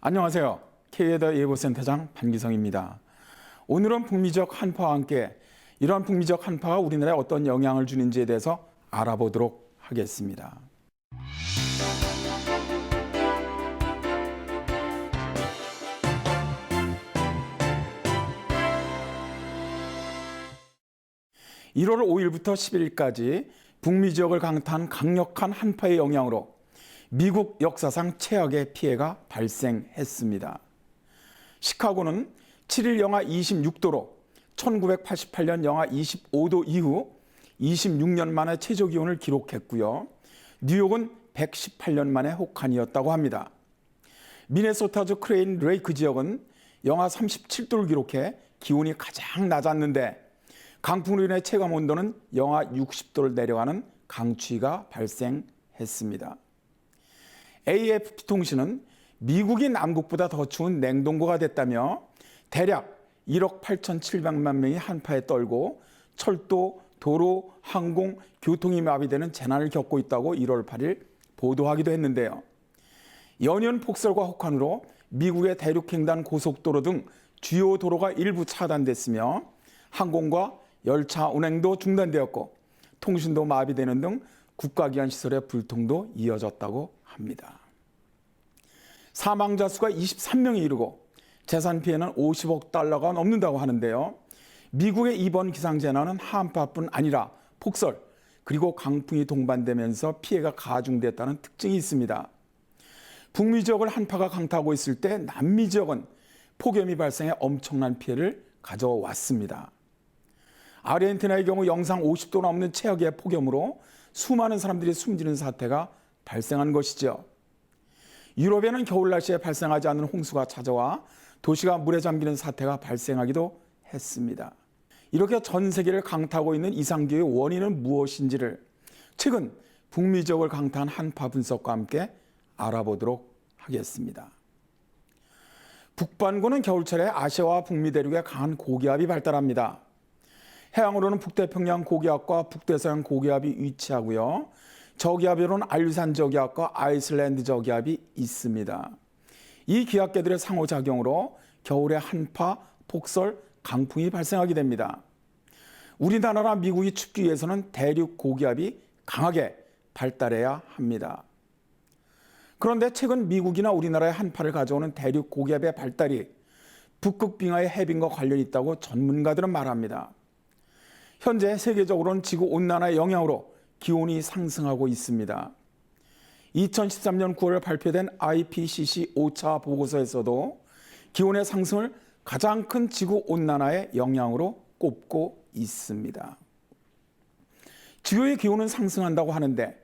안녕하세요. K웨더 예보센터장 반기성입니다. 오늘은 북미적 한파와 함께 이러한 북미적 한파가 우리나라에 어떤 영향을 주는지에 대해서 알아보도록 하겠습니다. (1월 5일부터 10일까지) 북미 지역을 강타한 강력한 한파의 영향으로 미국 역사상 최악의 피해가 발생했습니다. 시카고는 7일 영하 26도로 1988년 영하 25도 이후 26년 만에 최저기온을 기록했고요. 뉴욕은 118년 만에 혹한이었다고 합니다. 미네소타주 크레인 레이크 지역은 영하 37도를 기록해 기온이 가장 낮았는데 강풍으로 인해 체감 온도는 영하 60도를 내려가는 강추위가 발생했습니다. AFP 통신은 미국이 남국보다 더 추운 냉동고가 됐다며 대략 1억 8,700만 명이 한파에 떨고 철도, 도로, 항공, 교통이 마비되는 재난을 겪고 있다고 1월 8일 보도하기도 했는데요. 연이은 폭설과 혹한으로 미국의 대륙횡단 고속도로 등 주요 도로가 일부 차단됐으며 항공과 열차 운행도 중단되었고 통신도 마비되는 등 국가기관 시설의 불통도 이어졌다고 합니다. 사망자 수가 23명에 이르고 재산 피해는 50억 달러가 넘는다고 하는데요. 미국의 이번 기상재난은 한파뿐 아니라 폭설 그리고 강풍이 동반되면서 피해가 가중됐다는 특징이 있습니다. 북미 지역을 한파가 강타하고 있을 때 남미 지역은 폭염이 발생해 엄청난 피해를 가져왔습니다. 아르헨티나의 경우 영상 50도 넘는 최악의 폭염으로 수많은 사람들이 숨지는 사태가 발생한 것이죠. 유럽에는 겨울 날씨에 발생하지 않는 홍수가 찾아와 도시가 물에 잠기는 사태가 발생하기도 했습니다. 이렇게 전 세계를 강타하고 있는 이상기후의 원인은 무엇인지를 최근 북미 지역을 강타한 한파 분석과 함께 알아보도록 하겠습니다. 북반구는 겨울철에 아시아와 북미 대륙에 강한 고기압이 발달합니다. 해양으로는 북태평양 고기압과 북대서양 고기압이 위치하고요. 저기압으로는 알류산 저기압과 아이슬란드 저기압이 있습니다. 이 기압계들의 상호작용으로 겨울에 한파, 폭설, 강풍이 발생하게 됩니다. 우리나라나 미국이 춥기 위해서는 대륙 고기압이 강하게 발달해야 합니다. 그런데 최근 미국이나 우리나라의 한파를 가져오는 대륙 고기압의 발달이 북극 빙하의 해빙과 관련이 있다고 전문가들은 말합니다. 현재 세계적으로는 지구온난화의 영향으로 기온이 상승하고 있습니다. 2013년 9월 발표된 IPCC 5차 보고서에서도 기온의 상승을 가장 큰 지구온난화의 영향으로 꼽고 있습니다. 지구의 기온은 상승한다고 하는데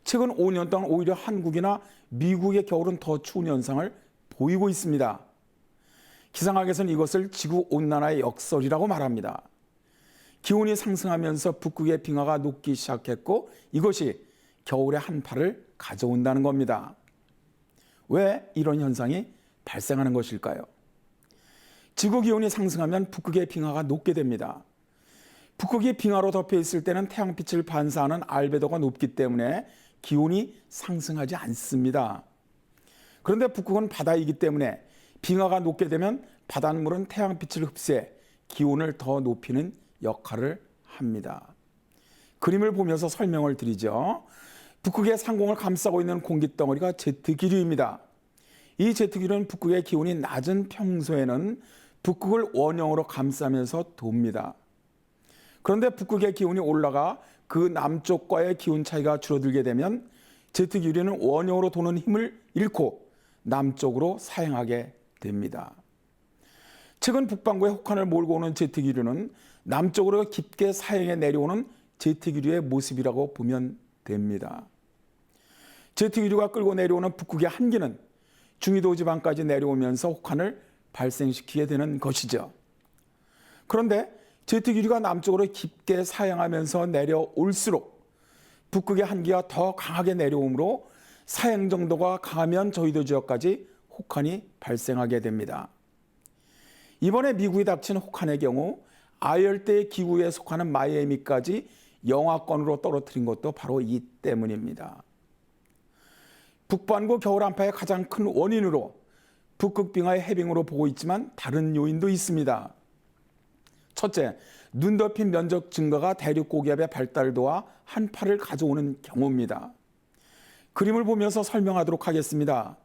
최근 5년 동안 오히려 한국이나 미국의 겨울은 더 추운 현상을 보이고 있습니다. 기상학에서는 이것을 지구온난화의 역설이라고 말합니다. 기온이 상승하면서 북극의 빙하가 녹기 시작했고 이것이 겨울의 한파를 가져온다는 겁니다. 왜 이런 현상이 발생하는 것일까요? 지구 기온이 상승하면 북극의 빙하가 녹게 됩니다. 북극이 빙하로 덮여 있을 때는 태양빛을 반사하는 알베도가 높기 때문에 기온이 상승하지 않습니다. 그런데 북극은 바다이기 때문에 빙하가 녹게 되면 바닷물은 태양빛을 흡수해 기온을 더 높이는 역할을 합니다. 그림을 보면서 설명을 드리죠. 북극의 상공을 감싸고 있는 공기덩어리가 제트기류입니다. 이 제트기류는 북극의 기온이 낮은 평소에는 북극을 원형으로 감싸면서 돕니다. 그런데 북극의 기온이 올라가 그 남쪽과의 기온 차이가 줄어들게 되면 제트기류는 원형으로 도는 힘을 잃고 남쪽으로 사행하게 됩니다. 최근 북반구에 혹한을 몰고 오는 제트기류는 남쪽으로 깊게 사행해 내려오는 제트기류의 모습이라고 보면 됩니다. 제트기류가 끌고 내려오는 북극의 한기는 중위도 지방까지 내려오면서 혹한을 발생시키게 되는 것이죠. 그런데 제트기류가 남쪽으로 깊게 사행하면서 내려올수록 북극의 한기가 더 강하게 내려오므로 사행 정도가 강하면 저희도 지역까지 혹한이 발생하게 됩니다. 이번에 미국이 닥친 혹한의 경우 아열대 기후에 속하는 마이애미까지 영하권으로 떨어뜨린 것도 바로 이 때문입니다. 북반구 겨울 한파의 가장 큰 원인으로 북극 빙하의 해빙으로 보고 있지만 다른 요인도 있습니다. 첫째, 눈 덮인 면적 증가가 대륙 고기압의 발달도와 한파를 가져오는 경우입니다. 그림을 보면서 설명하도록 하겠습니다.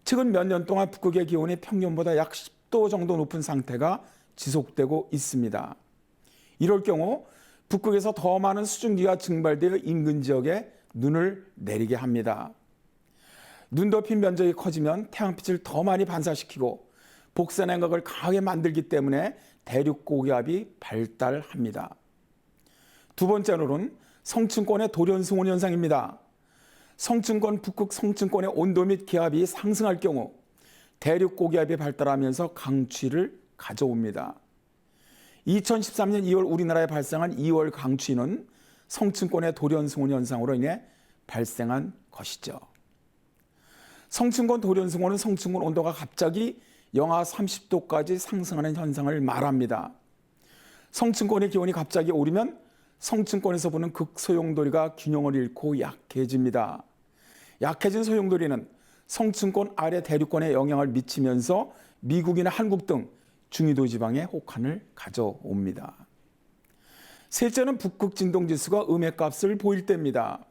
최근 몇 년 동안 북극의 기온이 평년보다 약 10도 정도 높은 상태가 지속되고 있습니다. 이럴 경우 북극에서 더 많은 수증기가 증발되어 인근 지역에 눈을 내리게 합니다. 눈 덮인 면적이 커지면 태양빛을 더 많이 반사시키고 복사 냉각을 강하게 만들기 때문에 대륙 고기압이 발달합니다. 두 번째로는 성층권의 돌연승원 현상입니다. 성층권, 북극 성층권의 온도 및 기압이 상승할 경우 대륙 고기압이 발달하면서 강추위를 가져옵니다. 2013년 2월 우리나라에 발생한 2월 강추위는 성층권의 돌연승원 현상으로 인해 발생한 것이죠. 성층권 돌연승원은 성층권 온도가 갑자기 영하 30도까지 상승하는 현상을 말합니다. 성층권의 기온이 갑자기 오르면 성층권에서 부는 극소용돌이가 균형을 잃고 약해집니다. 약해진 소용돌이는 성층권 아래 대륙권에 영향을 미치면서 미국이나 한국 등 중위도 지방에 혹한을 가져옵니다. 셋째는 북극 진동지수가 음해값을 보일 때입니다.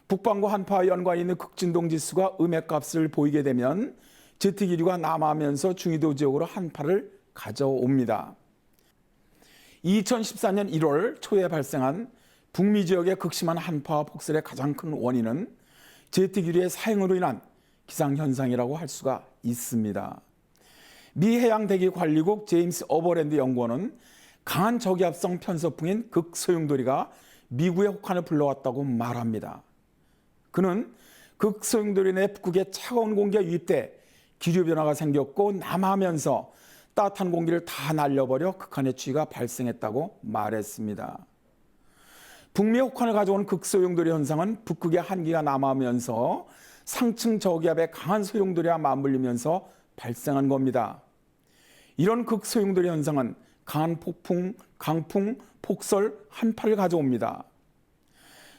북반구 한파와 연관이 있는 극진동지수가 음해값을 보이게 되면 제트기류가 남하하면서 중위도 지역으로 한파를 가져옵니다. 2014년 1월 초에 발생한 북미 지역의 극심한 한파와 폭설의 가장 큰 원인은 제트기류의 사행으로 인한 기상현상이라고 할 수가 있습니다. 미 해양대기관리국 제임스 어버랜드 연구원은 강한 저기압성 편서풍인 극소용돌이가 미국의 혹한을 불러왔다고 말합니다. 그는 극소용돌이 내 북극에 차가운 공기가 유입돼 기류변화가 생겼고 남하하면서 따뜻한 공기를 다 날려버려 극한의 추위가 발생했다고 말했습니다. 북미 혹한을 가져온 극소용돌이 현상은 북극의 한기가 남하하면서 상층 저기압의 강한 소용돌이와 맞물리면서 발생한 겁니다. 이런 극소용돌이 현상은 강한 폭풍, 강풍, 폭설, 한파를 가져옵니다.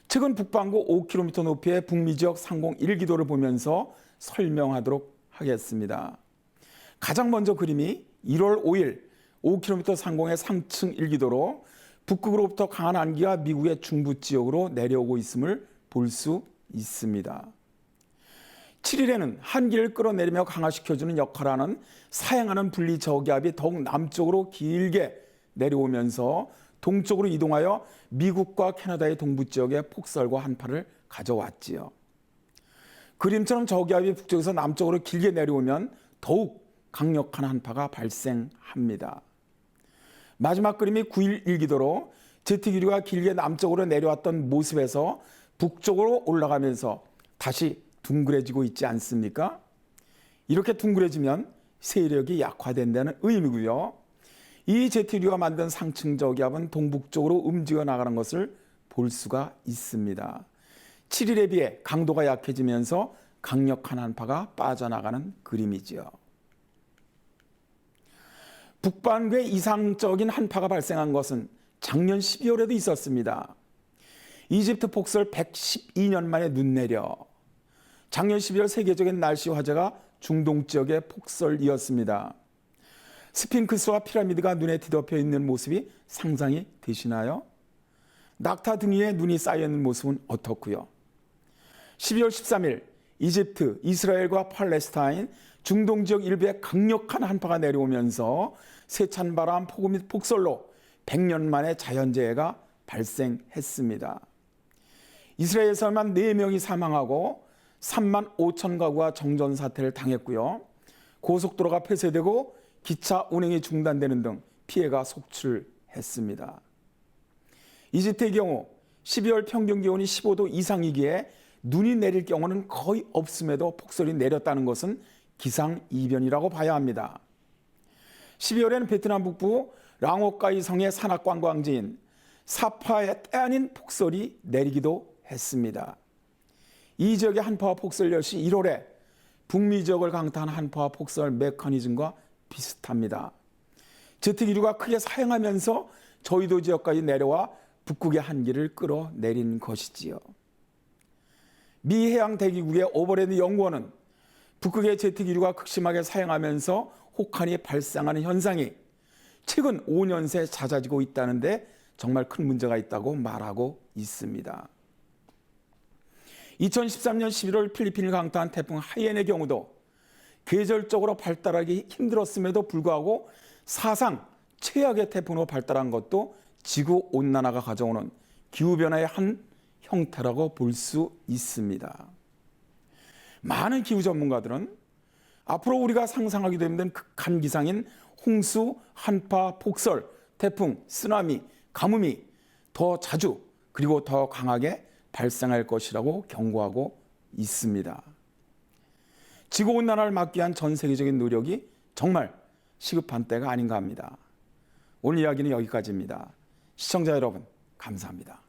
최근 북반구 5km 높이의 북미 지역 상공 1기도를 보면서 설명하도록 하겠습니다. 가장 먼저 그림이 1월 5일 5km 상공의 상층 1기도로 북극으로부터 강한 안기가 미국의 중부 지역으로 내려오고 있음을 볼 수 있습니다. 7일에는 한기를 끌어내리며 강화시켜주는 역할을 하는 사행하는 분리 저기압이 더욱 남쪽으로 길게 내려오면서 동쪽으로 이동하여 미국과 캐나다의 동부 지역에 폭설과 한파를 가져왔지요. 그림처럼 저기압이 북쪽에서 남쪽으로 길게 내려오면 더욱 강력한 한파가 발생합니다. 마지막 그림이 9일 일기도로 제트기류가 길게 남쪽으로 내려왔던 모습에서 북쪽으로 올라가면서 다시 둥그레지고 있지 않습니까? 이렇게 둥그레지면 세력이 약화된다는 의미고요. 이 제트기류가 만든 상층 저기압은 동북쪽으로 움직여 나가는 것을 볼 수가 있습니다. 7일에 비해 강도가 약해지면서 강력한 한파가 빠져나가는 그림이지요. 북반구에 이상적인 한파가 발생한 것은 작년 12월에도 있었습니다. 이집트 폭설 112년 만에 눈 내려. 작년 12월 세계적인 날씨 화제가 중동 지역의 폭설이었습니다. 스핑크스와 피라미드가 눈에 뒤덮여 있는 모습이 상상이 되시나요? 낙타 등 위에 눈이 쌓여있는 모습은 어떻고요? 12월 13일 이집트, 이스라엘과 팔레스타인, 중동 지역 일부에 강력한 한파가 내려오면서 세찬 바람, 폭우 및 폭설로 100년 만에 자연재해가 발생했습니다. 이스라엘에서만 4명이 사망하고 3만 5천 가구가 정전 사태를 당했고요. 고속도로가 폐쇄되고 기차 운행이 중단되는 등 피해가 속출했습니다. 이집트의 경우 12월 평균 기온이 15도 이상이기에 눈이 내릴 경우는 거의 없음에도 폭설이 내렸다는 것은 기상이변이라고 봐야 합니다. 12월에는 베트남 북부 랑오카이 성의 산악관광지인 사파의 때 아닌 폭설이 내리기도 했습니다. 이 지역의 한파와 폭설 역시 1월에 북미 지역을 강타한 한파와 폭설 메커니즘과 비슷합니다. 제트기류가 크게 사행하면서 저위도 지역까지 내려와 북극의 한기를 끌어내린 것이지요. 미 해양대기국의 오버랜드 연구원은 북극의 제트기류가 극심하게 사용하면서 혹한이 발생하는 현상이 최근 5년 새 잦아지고 있다는데 정말 큰 문제가 있다고 말하고 있습니다. 2013년 11월 필리핀을 강타한 태풍 하이엔의 경우도 계절적으로 발달하기 힘들었음에도 불구하고 사상 최악의 태풍으로 발달한 것도 지구온난화가 가져오는 기후변화의 한 형태라고 볼 수 있습니다. 많은 기후 전문가들은 앞으로 우리가 상상하기도 힘든 극한 기상인 홍수, 한파, 폭설, 태풍, 쓰나미, 가뭄이 더 자주 그리고 더 강하게 발생할 것이라고 경고하고 있습니다. 지구온난화를 막기 위한 전 세계적인 노력이 정말 시급한 때가 아닌가 합니다. 오늘 이야기는 여기까지입니다. 시청자 여러분, 감사합니다.